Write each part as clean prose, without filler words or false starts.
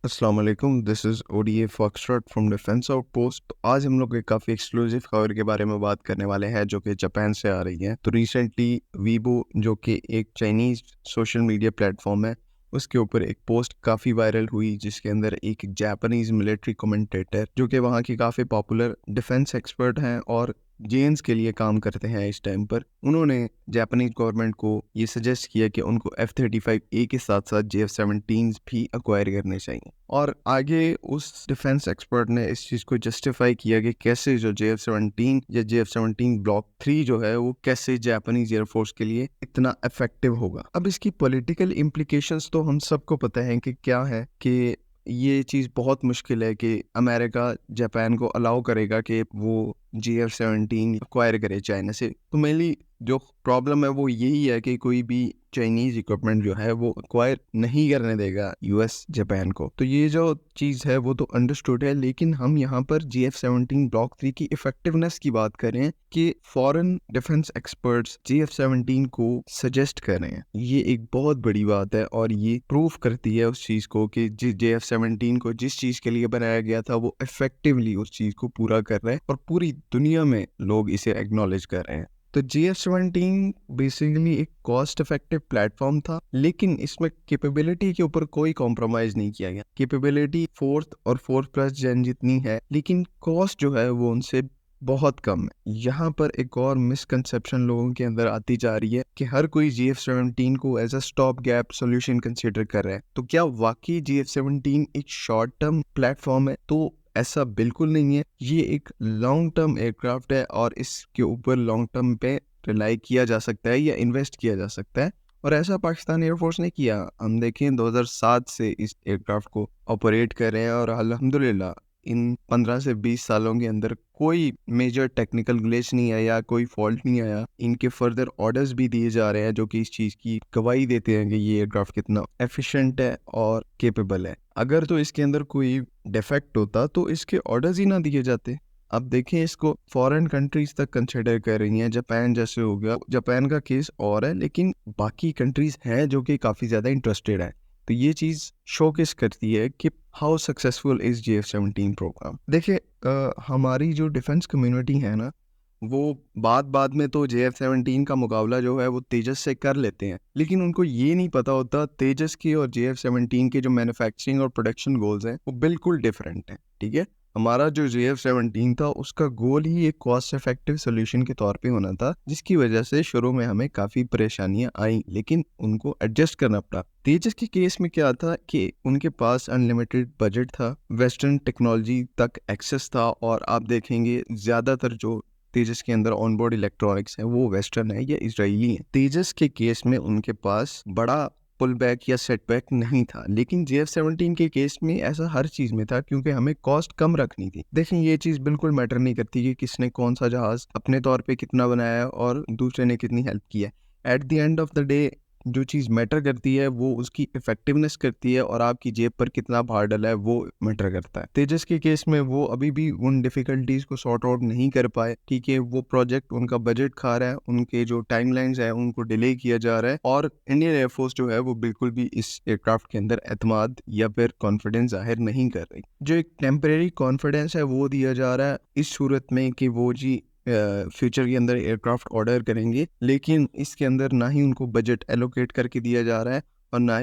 अस्सलाम वालेकुम, this is ODA foxtrot from defence outpost. तो आज हम लोग एक काफ़ी एक्सक्लूसिव खबर के बारे में बात करने वाले हैं जो कि जापान से आ रही है। तो रिसेंटली वीबो जो कि एक चाइनीज़ सोशल मीडिया प्लेटफॉर्म है, उसके ऊपर एक पोस्ट काफ़ी वायरल हुई जिसके अंदर एक जापानीज़ मिलिट्री कमेंटेटर जो कि वहाँ की काफ़ी पॉपुलर डिफेंस एक्सपर्ट हैं और जेन्स के लिए काम करते हैं इस टाइम पर, उन्होंने जापानीज गवर्नमेंट को ये सजेस्ट किया कि उनको F-35A के साथ साथ JF-17 भी अक्वायर करने चाहिए। और आगे उस डिफेंस एक्सपर्ट ने इस चीज़ को जस्टिफाई किया कि कैसे जो JF-17 या JF-17 ब्लॉक 3 जो है वो कैसे जापानीज एयरफोर्स के लिए इतना इफेक्टिव होगा। अब इसकी पॉलिटिकल इम्प्लीकेशंस तो हम सबको पता है कि क्या है कि ये चीज़ बहुत मुश्किल है कि अमेरिका जापान को अलाउ करेगा कि वो JF-17 एक्वायर करे चाइना से। तो मेनली जो प्रॉब्लम है वो यही है कि कोई भी चाइनीज़ इक्विपमेंट जो है वो एक्वायर नहीं करने देगा यूएस जापान को। तो ये जो चीज़ है वो तो अंडरस्टूड है, लेकिन हम यहाँ पर JF-17 ब्लॉक 3 की इफेक्टिवनेस की बात करें कि फॉरेन डिफेंस एक्सपर्ट्स JF-17 को सजेस्ट कर रहे हैं। ये एक बहुत बड़ी बात है और ये प्रूफ करती है उस चीज़ को कि JF-17 को जिस चीज़ के लिए बनाया गया था वो इफेक्टिवली उस चीज़ को पूरा कर रहे हैं और पूरी दुनिया में लोग इसे एक्नॉलेज कर रहे हैं। तो JF-17 बेसिकली एक कॉस्ट इफेक्टिव प्लेटफॉर्म था, लेकिन इसमें कैपेबिलिटी के ऊपर कोई कॉम्प्रोमाइज नहीं किया गया। कैपेबिलिटी फोर्थ और फोर्थ प्लस जेन जितनी है, लेकिन कॉस्ट जो है वो उनसे बहुत कम है। यहाँ पर एक और मिसकंसेप्शन लोगों के अंदर आती जा रही है कि हर कोई JF-17 को as a stop gap solution consider कर रहा है। तो क्या वाकई JF-17 एक शॉर्ट टर्म प्लेटफॉर्म है? तो ऐसा बिल्कुल नहीं है। ये एक लॉन्ग टर्म एयरक्राफ्ट है और इसके ऊपर लॉन्ग टर्म पे रिलाई किया जा सकता है या इन्वेस्ट किया जा सकता है, और ऐसा पाकिस्तान एयरफोर्स ने किया। हम देखें 2007 से इस एयरक्राफ्ट को ऑपरेट कर रहे हैं और अल्हम्दुलिल्लाह इन 15 से 20 सालों के अंदर कोई मेजर टेक्निकल ग्लिच नहीं आया, कोई फॉल्ट नहीं आया। इनके फर्दर ऑर्डर्स भी दिए जा रहे हैं जो कि इस चीज़ की गवाही देते हैं कि ये एयरक्राफ्ट कितना एफिशिएंट है और केपेबल है। अगर तो इसके अंदर कोई डिफेक्ट होता तो इसके ऑर्डर्स ही ना दिए जाते। अब देखें, इसको फॉरेन कंट्रीज तक कंसिडर कर रही हैं, जापान जैसे हो गया। जापान का केस और है, लेकिन बाकी कंट्रीज हैं जो कि काफ़ी ज़्यादा इंटरेस्टेड है। तो ये चीज़ शोकेस करती है कि how successful is JF-17 programme. देखिए, हमारी जो डिफेंस कम्युनिटी है ना, वो बात में तो JF-17 का मुकाबला जो है वो तेजस से कर लेते हैं, लेकिन उनको ये नहीं पता होता तेजस के और JF-17 के जो मैन्युफैक्चरिंग और प्रोडक्शन गोल्स हैं वो बिल्कुल डिफरेंट हैं। ठीक है, हमारा जो JF-17 था उसका गोल ही एक कॉस्ट इफेक्टिव सोल्यूशन के तौर पे होना था, जिसकी वजह से शुरू में हमें काफ़ी परेशानियां आई, लेकिन उनको एडजस्ट करना पड़ा। तेजस के केस में क्या था कि उनके पास अनलिमिटेड बजट था, वेस्टर्न टेक्नोलॉजी तक एक्सेस था, और आप देखेंगे ज़्यादातर जो तेजस के अंदर ऑनबोर्ड इलेक्ट्रॉनिक्स है वो वेस्टर्न है या इजरायली है। तेजस के केस में उनके पास बड़ा पुल बैक या सेटबैक नहीं था, लेकिन JF-17 के केस में ऐसा हर चीज़ में था क्योंकि हमें कॉस्ट कम रखनी थी। देखें, ये चीज़ बिल्कुल मैटर नहीं करती कि किसने कौन सा जहाज़ अपने तौर पे कितना बनाया है और दूसरे ने कितनी हेल्प की है। At the end of the day जो चीज़ मैटर करती है वो उसकी इफेक्टिवनेस करती है और आपकी जेब पर कितना भार डला है वो मैटर करता है। तेजस के केस में वो अभी भी उन डिफिकल्टीज को सॉर्ट आउट नहीं कर पाए। ठीक है, वो प्रोजेक्ट उनका बजट खा रहा है, उनके जो टाइमलाइंस है उनको डिले किया जा रहा है, और इंडियन एयरफोर्स जो है वो बिल्कुल भी इस एयरक्राफ्ट के अंदर एतमाद या फिर कॉन्फिडेंस जाहिर नहीं कर रही। जो एक टेम्परेरी कॉन्फिडेंस है वो दिया जा रहा है इस सूरत में कि वो जी फ्यूचर के अंदर एयरक्राफ्ट ऑर्डर करेंगे, लेकिन इसके अंदर ना ही उनको बजट एलोकेट करके दिया जा रहा है और ना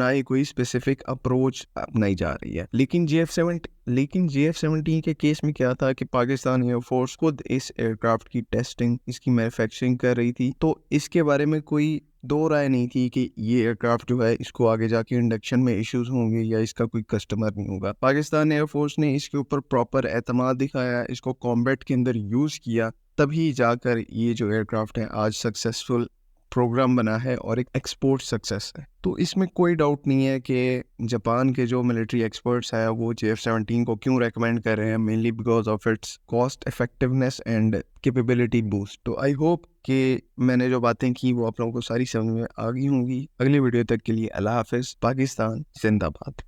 ही कोई स्पेसिफिक अप्रोच अपनाई जा रही है। लेकिन JF-17 के केस में क्या था कि पाकिस्तान एयरफोर्स खुद इस एयरक्राफ्ट की टेस्टिंग, इसकी मैन्युफैक्चरिंग कर रही थी, तो इसके बारे में कोई दो राय नहीं थी कि ये एयरक्राफ्ट जो है इसको आगे जाके इंडक्शन में इश्यूज होंगे या इसका कोई कस्टमर नहीं होगा। पाकिस्तान एयरफोर्स ने इसके ऊपर प्रॉपर एतमाद दिखाया, इसको कॉम्बैट के अंदर यूज़ किया, तभी जाकर ये जो एयरक्राफ्ट है आज सक्सेसफुल प्रोग्राम बना है और एक एक्सपोर्ट सक्सेस है। तो इसमें कोई डाउट नहीं है कि जापान के जो मिलिट्री एक्सपर्ट्स हैं वो JF-17 को क्यों रेकमेंड कर रहे हैं, mainly because of its cost effectiveness and capability boost. तो आई होप कि मैंने जो बातें की वो आप लोगों को सारी समझ में आ गई होंगी। अगली वीडियो तक के लिए अल्लाह हाफिज़। पाकिस्तान जिंदाबाद।